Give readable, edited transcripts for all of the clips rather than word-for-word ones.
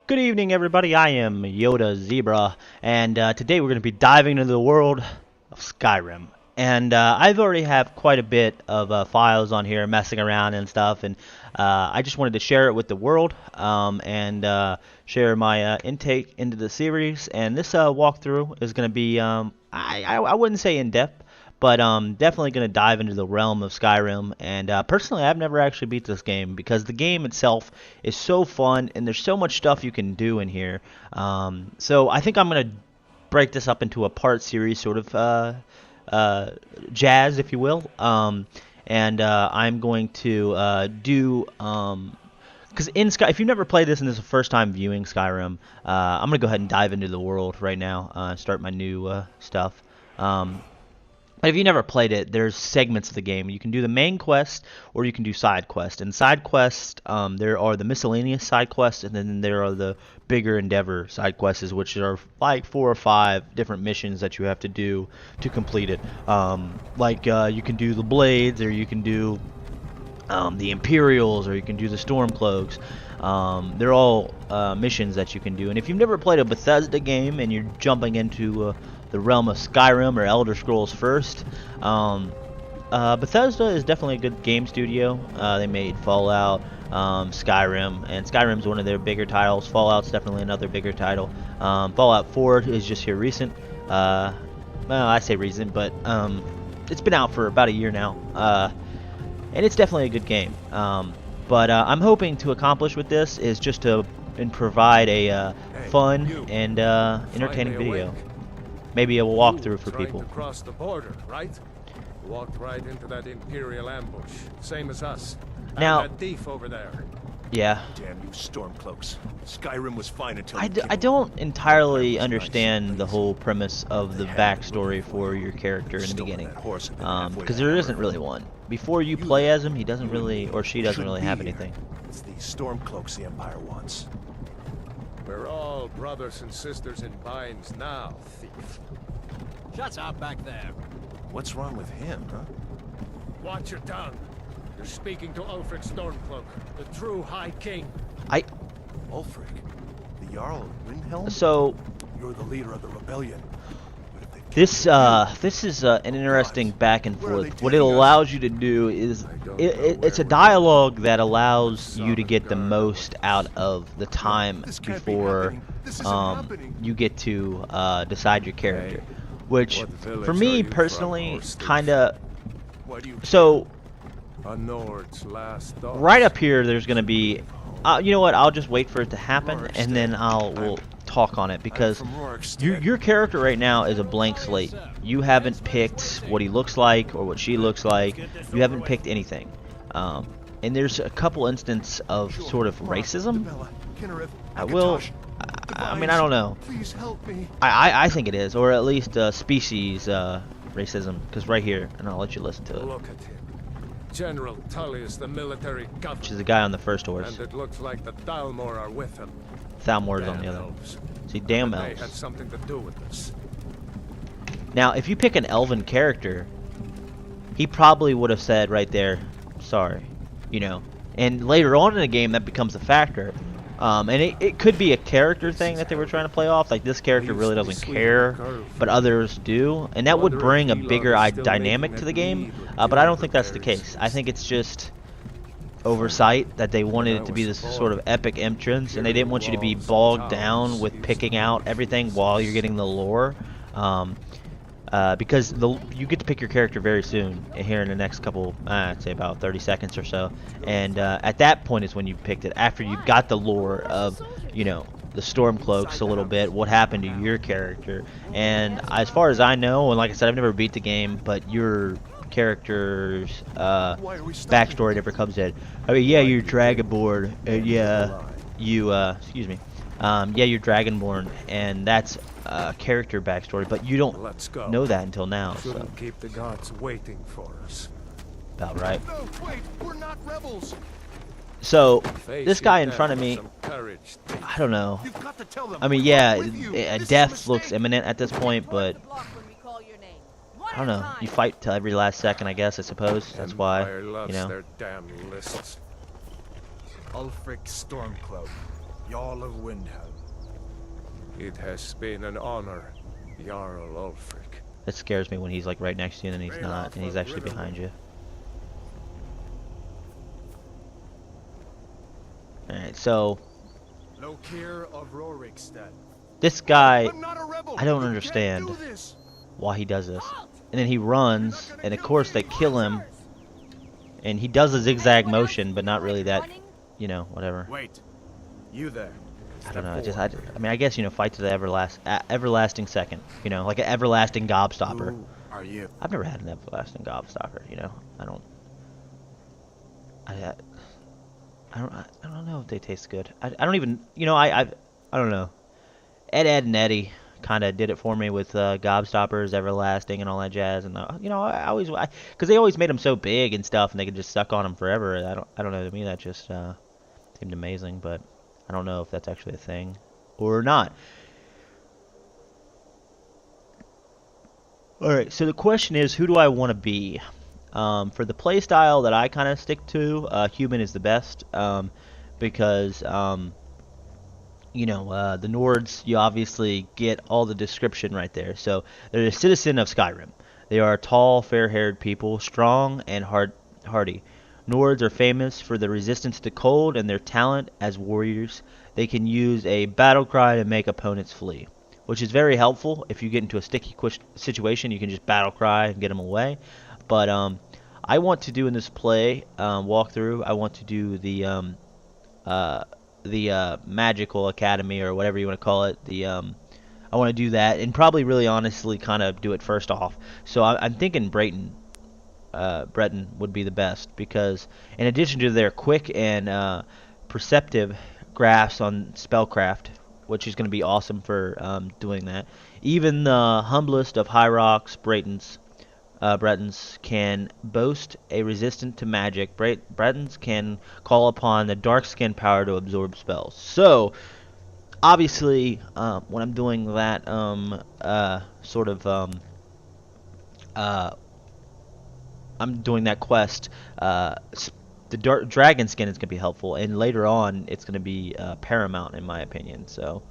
Good evening, everybody. I am Yoda Zebra, and today we're going to be diving into the world of Skyrim. And I've already have quite a bit of files on here, messing around and stuff, and I just wanted to share it with the world and share my intake into the series. And this walkthrough is going to be, I wouldn't say in depth, but definitely going to dive into the realm of Skyrim. And personally, I've never actually beat this game because the game itself is so fun and there's so much stuff you can do in here. So I think I'm going to break this up into a part series, sort of jazz, if you will. And I'm going to do because in Sky, if you've never played this and this is the first time viewing Skyrim, I'm gonna go ahead and dive into the world right now, start my new stuff. If you never played it, there's segments of the game. You can do the main quest, or you can do side quest. And side quest, there are the miscellaneous side quests, and then there are the bigger endeavor side quests, which are like 4 or 5 different missions that you have to do to complete it. You can do the Blades, or you can do the Imperials, or you can do the Stormcloaks. They're all missions that you can do. And if you've never played a Bethesda game and you're jumping into the realm of Skyrim or Elder Scrolls first, Bethesda is definitely a good game studio. They made Fallout, Skyrim, and Skyrim's one of their bigger titles. Fallout's definitely another bigger title. Fallout 4 is just here recent. Well, I say recent, but it's been out for about a year now. And it's definitely a good game. But I'm hoping to accomplish with this is just to provide a fun and entertaining video. Maybe a walkthrough for people. To cross the border, right? Walked right into that Imperial ambush, same as us. Now, and that thief over there. Yeah. Damn you, Stormcloaks! Skyrim was fine until I don't entirely understand the whole premise of the backstory for your character in the beginning, because there isn't really one. Before you play as him, he doesn't really, or she doesn't really have anything. It's the Stormcloaks the Empire wants. We're all brothers and sisters in binds now, thief. Shut up back there. What's wrong with him, huh? Watch your tongue. You're speaking to Ulfric Stormcloak, the true High King. Ulfric? The Jarl of Windhelm? So, You're the leader of the rebellion. this is an interesting back and forth. What it allows you to do is it's a dialogue that allows you to get the most out of the time before you get to decide your character, which for me personally kind of so right up here there's gonna be you know what, I'll just wait for it to happen and then we'll talk on it, because your character right now is a blank slate. You haven't picked what he looks like or what she looks like. You haven't picked anything, and there's a couple instances of sort of racism. I mean, I don't know. I think it is, or at least species racism, because right here, and I'll let you listen to it. Look at him. General Tullius, the military governor. Which is the guy on the first horse. And it looks like the Thalmor are with him. Thalmor's on the other. See, damn elves. They had something to do with this. Now, if you pick an elven character, he probably would have said right there, sorry, you know. And later on in the game, that becomes a factor. And it could be a character thing that they were trying to play off. Like, this character really doesn't care, but others do. And that would bring a bigger dynamic to the game. But I don't think that's the case. I think it's just oversight that they wanted it to be this sort of epic entrance, and they didn't want you to be bogged down with picking out everything while you're getting the lore. Because you get to pick your character very soon, here in the next couple, I'd say about 30 seconds or so, and at that point is when you picked it, after you've got the lore of, you know, the Stormcloaks a little bit, what happened to your character. And as far as I know, and like I said, I've never beat the game, but your character's backstory never comes in. I mean, yeah, you're Dragonborn, and yeah, you, excuse me, yeah, you're Dragonborn, and that's character backstory, but you don't know that until now. So Keep the gods waiting for us. about right. No, wait, we're not rebels. So this guy in front of me, Courage. I don't know. You've got to tell them. I mean, yeah, death looks imminent at this point, but I don't know. You fight till every last second, I guess. I suppose that's why. Empire loves You know. their damn lists. Ulfric Stormcloak. Jarl of Windhelm. It has been an honor, Jarl Ulfric. It scares me when he's like right next to you and then he's not, and he's actually behind you. Alright, so Lokir of Rorikstead. this guy, I'm not a rebel. I don't You understand can't do this. why he does this. And then he runs, and of course they kill him, and he does a zigzag motion, but not really that, you know, whatever. Wait. You there. I don't know. I mean, I guess, you know, fight to the everlasting second. You know, like an everlasting gobstopper. Who are you? I've never had an everlasting gobstopper. You know, I don't know if they taste good. I don't even. You know, I don't know. Ed and Eddie kind of did it for me with gobstoppers, everlasting, and all that jazz. And you know, because they always made them so big and stuff, and they could just suck on them forever. I don't know. To me, that just seemed amazing, but I don't know if that's actually a thing or not. Alright, so the question is, who do I want to be? For the playstyle that I kind of stick to, human is the best, because, you know, the Nords, you obviously get all the description right there. So, they're a citizen of Skyrim. They are tall, fair-haired people, strong and hardy. Nords are famous for their resistance to cold and their talent as warriors. They can use a battle cry to make opponents flee, which is very helpful. If you get into a sticky situation, you can just battle cry and get them away. But I want to do in this play walkthrough, I want to do the magical academy, or whatever you want to call it. I want to do that, and probably really honestly kind of do it first off. So I'm thinking Breton would be the best, because in addition to their quick and perceptive grasp on spellcraft, which is going to be awesome for doing that, even the humblest of High Rocks Bretons can boast a resistance to magic. Bretons can call upon the dark skin power to absorb spells. So obviously, when I'm doing that I'm doing that quest, the dark dragon skin is going to be helpful, and later on it's going to be paramount in my opinion. So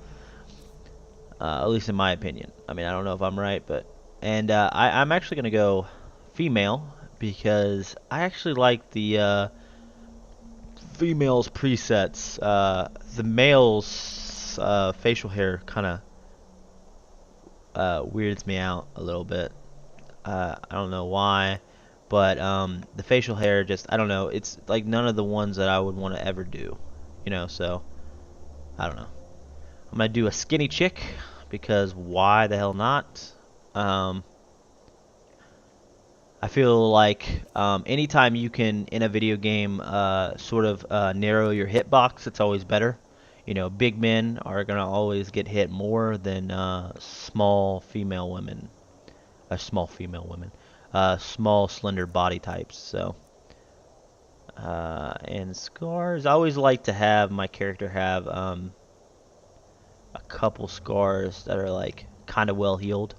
at least in my opinion. I mean, I don't know if I'm right, but I'm actually going to go female, because I actually like the females presets. The males facial hair kind of weirds me out a little bit. I don't know why. But the facial hair, just, I don't know, it's like none of the ones that I would want to ever do, you know, so, I don't know. I'm going to do a skinny chick, because why the hell not? I feel like anytime you can, in a video game, sort of narrow your hitbox, it's always better. You know, big men are going to always get hit more than small female women. Small, slender body types. So, and scars. I always like to have my character have a couple scars that are like kind of well healed.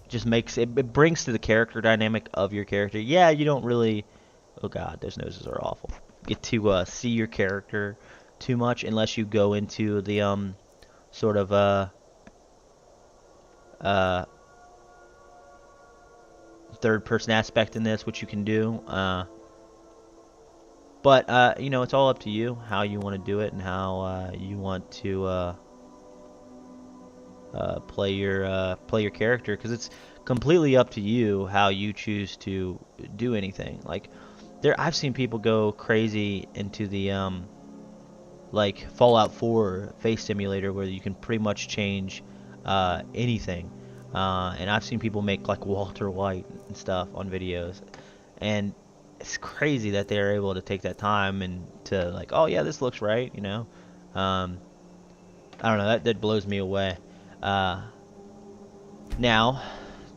Just makes it brings to the character dynamic of your character. Yeah, you don't really. Oh God, those noses are awful. Get to see your character too much unless you go into the sort of third person aspect in this, which you can do, but you know, it's all up to you how you want to do it and how you want to play your character, because it's completely up to you how you choose to do anything. Like I've seen people go crazy into the like Fallout 4 face simulator, where you can pretty much change anything. And I've seen people make like Walter White and stuff on videos, and it's crazy that they're able to take that time and to like, oh yeah, this looks right, you know. I don't know, that blows me away. Now,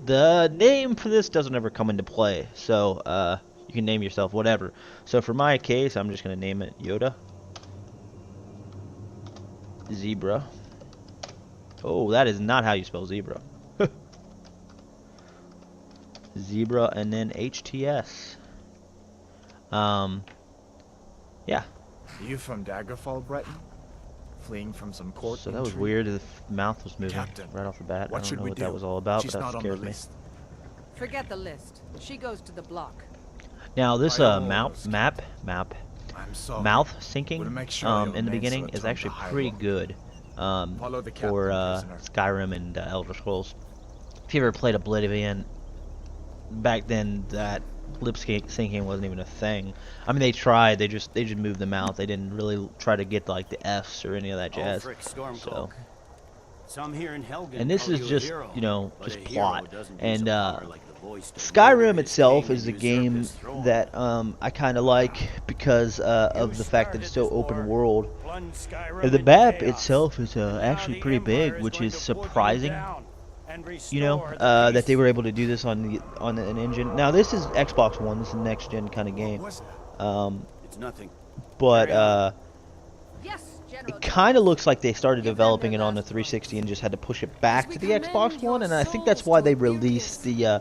the name for this doesn't ever come into play, so you can name yourself whatever. So for my case, I'm just gonna name it Yoda Zebra. Oh, that is not how you spell zebra. Zebra and then HTS. Yeah. You from Daggerfall, Breton? fleeing from some court. So that was intrigue? weird. The mouth was moving Captain, right off the bat. I What don't should know we what do? that was all about, She's but not that on the scares me. list. Forget the list. She goes to the block. Now this By all mouth means. map I'm sorry. mouth syncing We'll make sure your in the names beginning are is turned actually to high pretty roll. good Follow the for captain, prisoner. Skyrim and Elder Scrolls. If you ever played Oblivion, back then that lip syncing wasn't even a thing. I mean, they tried. They just moved the mouth. They didn't really try to get like the F's or any of that jazz. So, Some here in Helgen and this call is you a just hero, just but a hero plot. doesn't And use a power like the voice to Skyrim murder his itself king is a and game usurp his throne. that I kind of like because of the fact that it's so open world. And the map itself is actually pretty big, which is surprising. You know, that they were able to do this on an engine. Now this is Xbox One. This is a next gen kind of game. What's that? It's nothing. But Yes, General. it kind of looks like they started developing it on the 360 and just had to push it back to the Xbox One, and I think that's why they released the I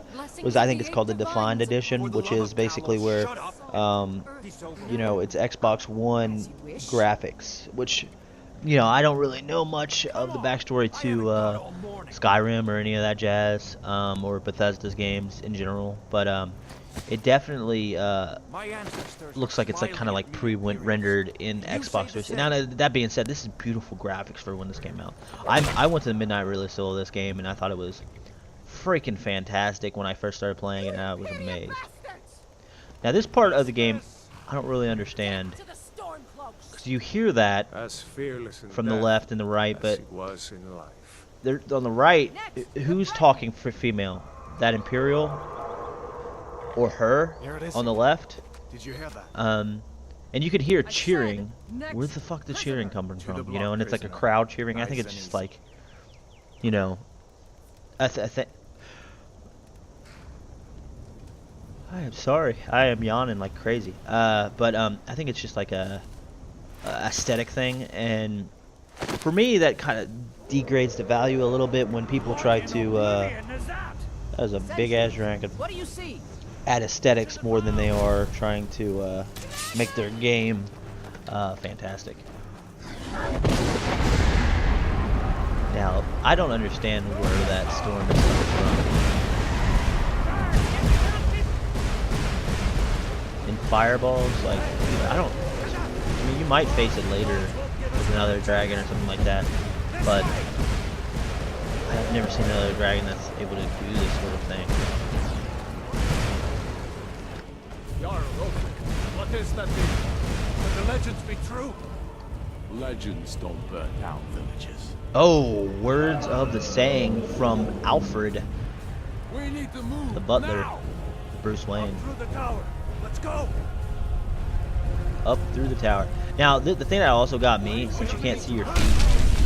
think it's called the Defined Edition, which is basically where you know, it's Xbox One graphics, which, you know, I don't really know much of the backstory to Skyrim or any of that jazz, or Bethesda's games in general, but it definitely looks like it's like kind of like pre-rendered in Xbox 360. Now that being said, this is beautiful graphics for when this came out. I went to the midnight release of this game and I thought it was freaking fantastic when I first started playing it, and I was amazed. Now this part of the game I don't really understand, because you hear that As fearless in from the death left and the right, as but he was in life. they're on the right. Who's talking for female? That Imperial or her Here it is. on the left? Did you hear that? And you could hear said, cheering. next Where the fuck the cheering coming To the from? You know, and it's like a block, crowd cheering. I Nice think it's and just easy. like, you know, I am sorry. I am yawning like crazy. But I think it's just like a aesthetic thing, and for me that kind of degrades the value a little bit when people try to that was a big ass dragon, What do you see? add aesthetics more than they are trying to make their game fantastic. Now, I don't understand where that storm is coming from. In fireballs, like, I mean, you might face it later with another dragon or something like that, but I've never seen another dragon that's able to do this sort of thing. Jarl Ulfric, what is that thing? Could the legends be true? Legends don't burn down villages. Oh, words of the saying from Alfred, We need to move the butler, now. Bruce Wayne. Through the tower. Let's go. Up through the tower. Now, the thing that also got me, since you can't see your feet,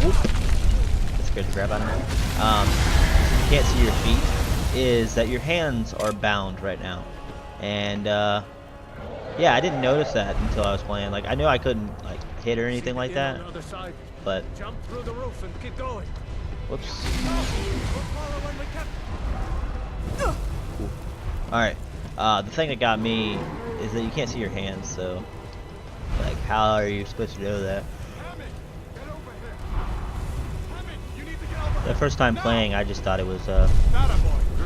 whoop, that scared the crap out of me. Since you can't see your feet, is that your hands are bound right now, and yeah, I didn't notice that until I was playing. Like, I knew I couldn't like hit or anything like In that, on the other side. but Jump through the roof and keep going. whoops. We'll follow when we can. All right. The thing that got me is that you can't see your hands, so like, how are you supposed to know that? The first time playing, I just thought it was You're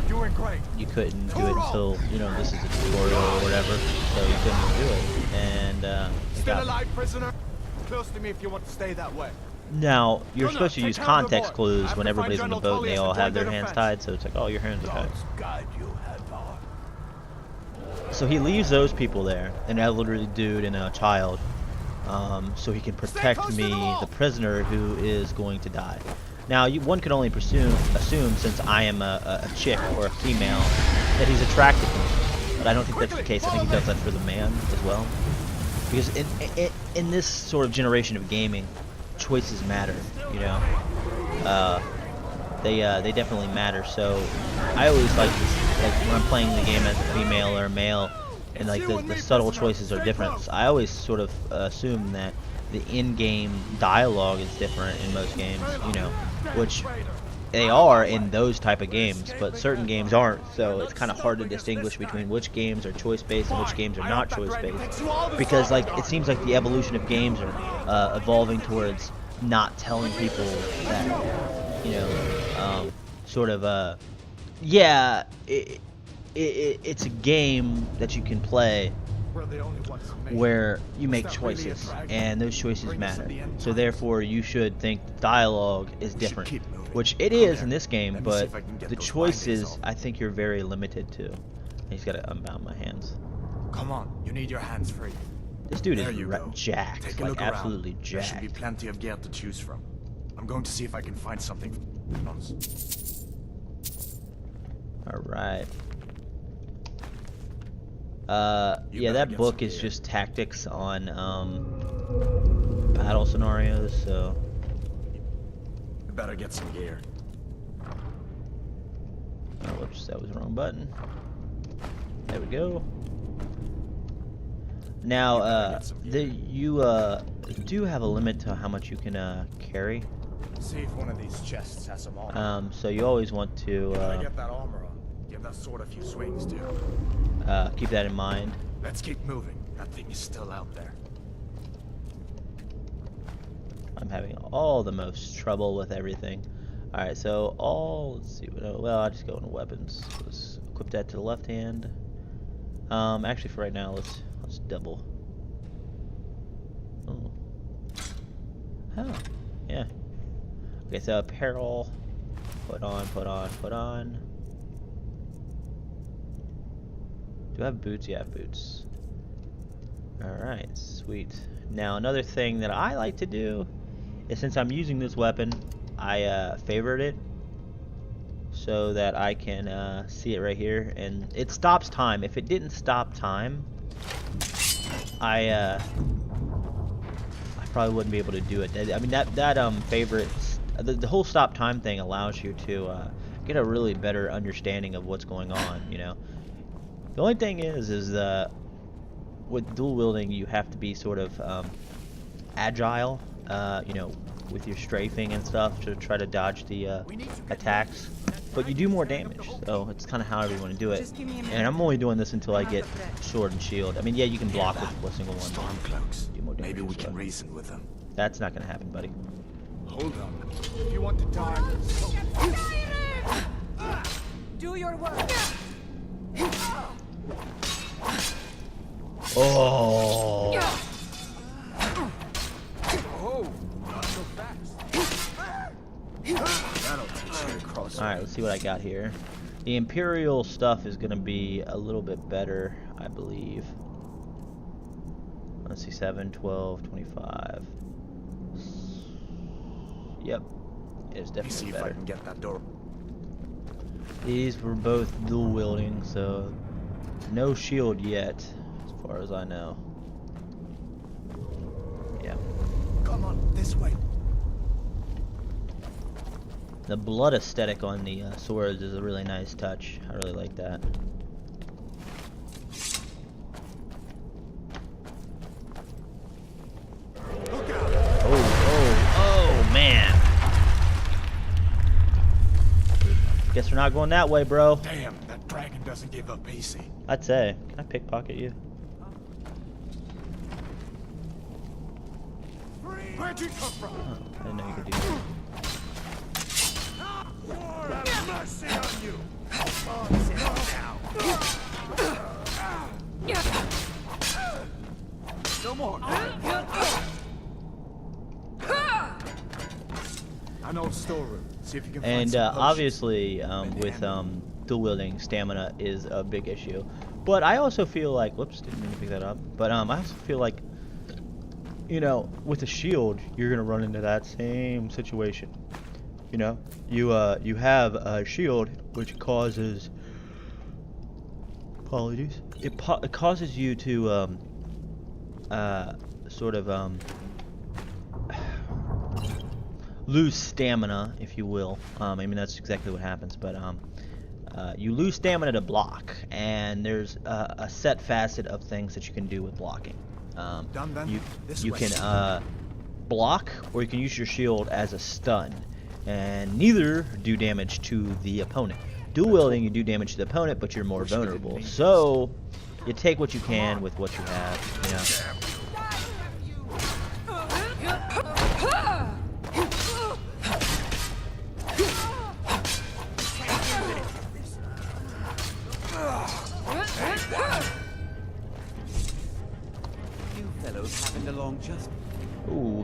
doing great. you couldn't do it until, you know, this is a tutorial or whatever, so you couldn't do it, and it Still got me. alive, prisoner? Close to me if you want to stay that way. Now, you're Gunnar, supposed to take use care of the context boy. clues After when everybody's on the General boat and they Tullius all and have join their their hands defense. tied, so it's like, oh, your hands are tied. Gods guide you, Hadvar. So he leaves those people there, an elderly dude and a child, so he can protect close to me, the wall. the prisoner who is going to die. Now, one can only assume since I am a chick or a female, that he's attracted to me. But I don't think that's the case. I think he does that for the man as well. Because in this sort of generation of gaming, choices matter, you know? They definitely matter. So I always like when I'm playing the game as a female or a male, and like the subtle choices are different. So I always sort of assume that the in-game dialogue is different in most games, you know, which they are in those type of games, but certain games aren't. So it's kind of hard to distinguish between which games are choice-based and which games are not choice-based, because like it seems like the evolution of games are evolving towards not telling people that, you know, sort of yeah, it's a game that you can play We're the only ones who made it. where you make that really a choices, dragon? and those choices Bring us to matter. the end So times. therefore, you should think the dialogue is We should different, keep moving. which it Come is here. in this game. Let me see But if I can get the those choices, bindings off. I think you're very limited to. He's got to unbound my hands. Come on, you need your hands free. This dude There is you go. jacked, Take a like look absolutely around. There should be jacked. plenty of gear to choose from. I'm going to see if I can find something. All right. You Yeah, better that get book some is gear. just tactics on battle scenarios. So You better get some gear. oh, whoops, that was the wrong button. There we go. Now, get some you do have a limit to how much you can carry. See if one of these chests has some armor. So you always want to Gotta get that armor on. Give that sword a few swings too. keep that in mind. Let's keep moving. That thing is still out there. I'm having all the most trouble with everything. All right, so let's see. Well, I'll just go into weapons. Let's equip that to the left hand. Actually, for right now, let's double. Oh. Oh, yeah. Okay, so apparel. Put on. Do I have boots? Yeah, I have boots. Alright, sweet. Now, another thing that I like to do is, since I'm using this weapon, I favorite it so that I can see it right here, and it stops time. If it didn't stop time, I probably wouldn't be able to do it. I mean, that favorite, the whole stop time thing allows you to get a really better understanding of what's going on, you know. The only thing is with dual wielding, you have to be sort of agile, you know, with your strafing and stuff to try to dodge the attacks. But you do more damage, so it's kind of however you want to do it. And I'm only doing this until I get sword and shield. I mean, yeah, you can block with a single one. Storm cloaks. Do more damage Maybe we and can stuff. reason with them. That's not gonna happen, buddy. Hold on. If you want to die, Do your work. Oh! oh, not so fast. That'll teach you to cross. Alright, let's see what I got here. The Imperial stuff is gonna be a little bit better, I believe. Let's see, 7, 12, 25. Yep. It's Let me see definitely if I better. can get that door. These were both dual wielding, so no shield yet, as far as I know. Yeah. Come on, this way. The blood aesthetic on the swords is a really nice touch. I really like that. Look out! Oh, man. Guess we're not going that way, bro. Damn, that dragon doesn't give up easy. I'd say. Can I pickpocket you? Where'd you come from? Oh, I didn't know you could do that. Lord have mercy on you! Oh, sit down. No more. An old storeroom. See if you can find And some potions. obviously, with dual wielding, stamina is a big issue. But I also feel like, whoops, didn't mean to pick that up. But I also feel like, you know, with a shield, you're gonna run into that same situation. You know, you have a shield which causes, apologies, it causes you to sort of lose stamina, if you will. I mean, that's exactly what happens, but you lose stamina to block, and there's a set facet of things that you can do with blocking. Done then? This You way. can block, or you can use your shield as a stun, and neither do damage to the opponent. Dual wielding, you do damage to the opponent, but you're more Wish we didn't vulnerable. need this. So you take what you can with what you have. You know.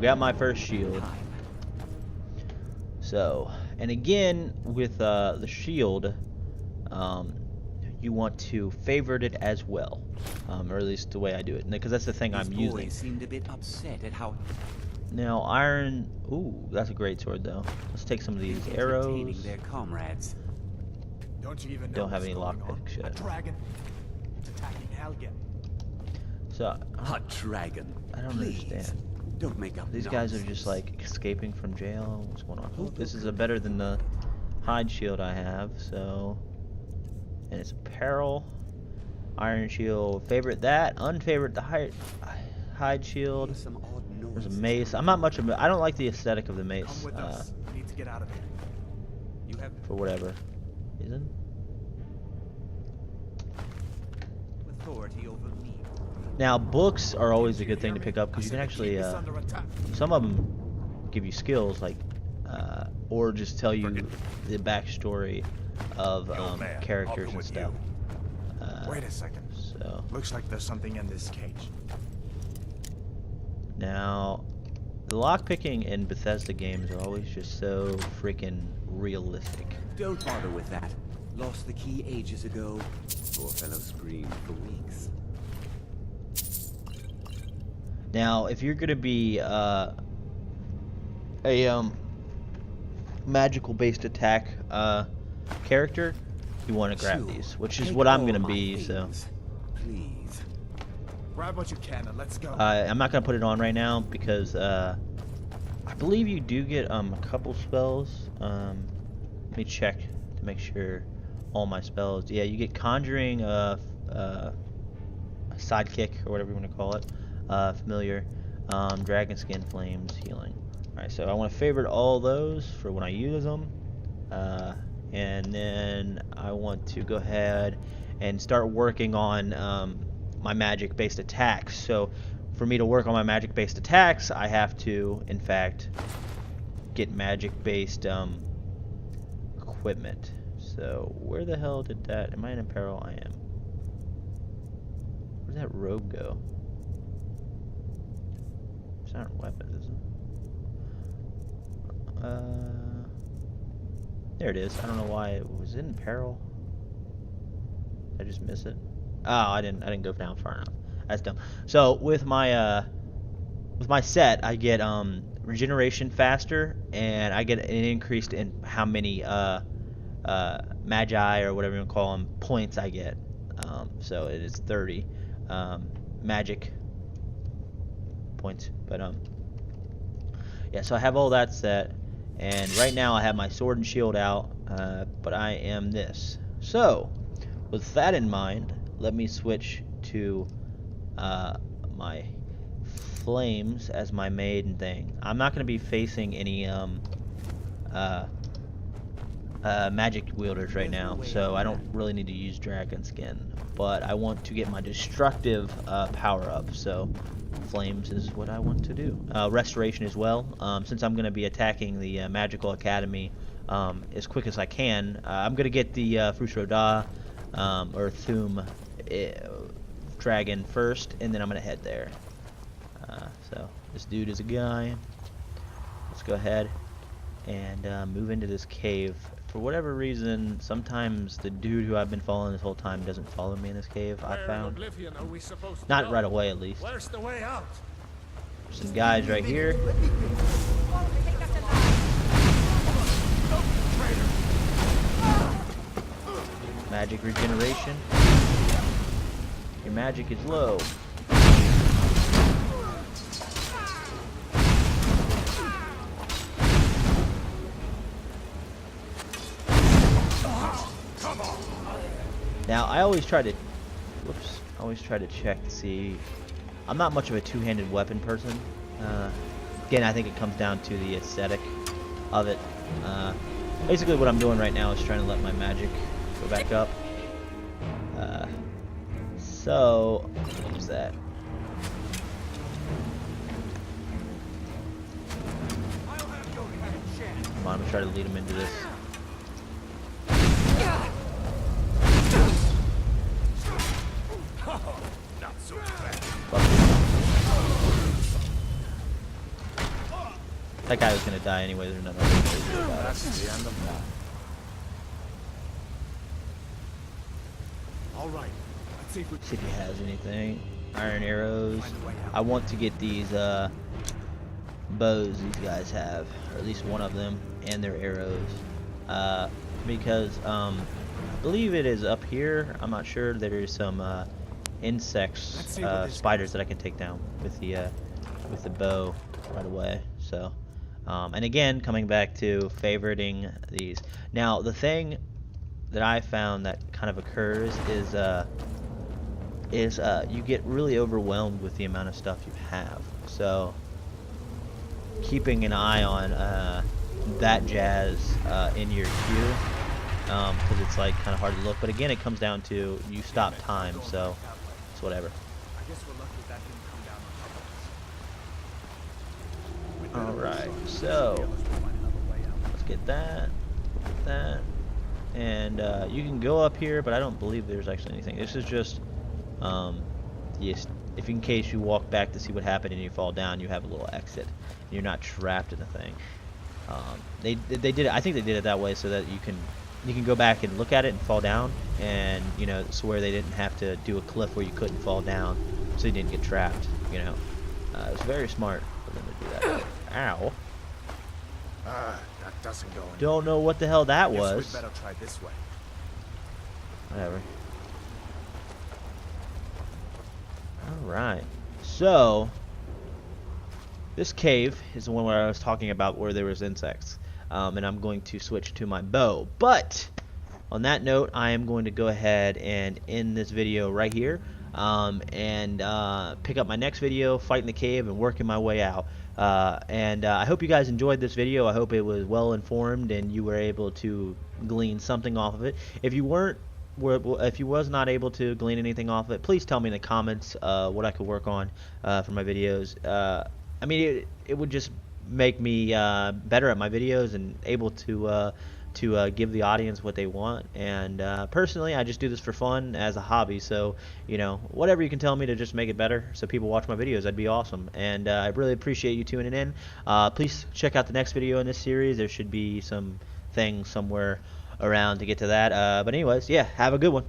got my first shield. So, and again with the shield, you want to favorite it as well, or at least the way I do it, because that's the thing I'm using. Seemed a bit upset at how Now iron. Ooh, that's a great sword though. Let's take some of these arrows. their comrades. Don't you even know Don't have what's any going on? lockpick shit. A dragon. It's attacking Helgen. So A dragon. I don't Please, understand. don't make up These guys are nonsense. just like escaping from jail. What's going on? Ooh, this is a better than the hide shield I have. So, and it's apparel, iron shield. Favorite that. Unfavorite the hide shield. Hear some odd There's a noises mace. coming I'm not from much of a. I don't like the aesthetic of the mace. Come with us. We need to get out of here. You have For whatever reason. authority over me. Now books are always a good thing to pick up because you can I said actually. keep us under attack. Some of them give you skills like, or just tell you the backstory of man, characters I'll come and with stuff. Wait a second. So Looks like there's something in this cage. now, the lockpicking in Bethesda games are always just so freaking realistic. Don't bother with that. Lost the key ages ago. Poor fellow screamed for weeks. Now, if you're gonna be a magical based attack character, you want to grab Shoo, these, which is take what I'm all gonna my be. So. things, please. Grab what you can and let's go. I'm not gonna put it on right now because I believe you do get a couple spells. Let me check to make sure all my spells. Yeah, you get conjuring, sidekick or whatever you want to call it, familiar, dragon skin, flames, healing. All right, so I want to favorite all those for when I use them, and then I want to go ahead and start working on my magic-based attacks. So for me to work on my magic-based attacks, I have to, in fact, get magic-based equipment. So where the hell did that? Am I in apparel? I am. Where'd that robe go? It's not weapons, is it? There it is. I don't know why it was in apparel. Did I just miss it? Oh, I didn't go down far enough. That's dumb. So with my set, I get regeneration faster, and I get an increase in how many magi or whatever you want to call them points I get. So it is 30 magic points. But yeah. So I have all that set, and right now I have my sword and shield out. But I am this. So with that in mind, let me switch to my flames as my main thing. I'm not going to be facing any magic wielders right now, so I don't really need to use dragon skin, but I want to get my destructive power up, so flames is what I want to do. Restoration as well, since I'm going to be attacking the magical academy as quick as I can. I'm going to get the Frusroda or Thum dragon first, and then I'm going to head there. So this dude is a guy. Let's go ahead and move into this cave. For whatever reason, sometimes the dude who I've been following this whole time doesn't follow me in this cave, I Where in found. Oblivion are we supposed to Not go? right away, at least. Where's the way out? Some guys right here. Magic regeneration. Your magic is low. Now I always try to check to see. I'm not much of a two-handed weapon person. Again, I think it comes down to the aesthetic of it. Basically what I'm doing right now is trying to let my magic go back up. So what was that? Come on, I'm gonna try to lead him into this. Not so fast. Fuck That guy was gonna die anyway. There's nothing I can do about it. That's the end of that. All right. Let's see if we See if he has anything. Iron arrows. I want to get these bows these guys have, or at least one of them, and their arrows. Because I believe it is up here. I'm not sure. There is some insects, spiders that I can take down with the bow right away. So, and again, coming back to favoriting these. Now, the thing that I found that kind of occurs is you get really overwhelmed with the amount of stuff you have. So, keeping an eye on that jazz in your queue, because it's like kind of hard to look. But again, it comes down to you stop time, so it's whatever. I guess we're lucky that didn't come down on top of us. All right, so let's get that, and you can go up here, but I don't believe there's actually anything. This is just yes, if in case you walk back to see what happened and you fall down, you have a little exit. And you're not trapped in the thing. They did it. I think they did it that way so that you can go back and look at it and fall down, and you know, swear they didn't have to do a cliff where you couldn't fall down, so you didn't get trapped. You know, it was very smart for them to do that. Ow! That doesn't go anywhere. Don't know what the hell that Guess was. we'd better try this way. Whatever. Alright. So, this cave is the one where I was talking about where there was insects. And I'm going to switch to my bow. But, on that note, I am going to go ahead and end this video right here. And pick up my next video, fight in the cave, and working my way out. I hope you guys enjoyed this video. I hope it was well informed and you were able to glean something off of it. If you was not able to glean anything off of it, please tell me in the comments what I could work on for my videos. I mean, it would just make me better at my videos and able to give the audience what they want. And personally, I just do this for fun as a hobby, so you know, whatever you can tell me to just make it better so people watch my videos, that'd be awesome. And I really appreciate you tuning in. Please check out the next video in this series. There should be some thing somewhere around to get to that. But anyways, yeah, have a good one.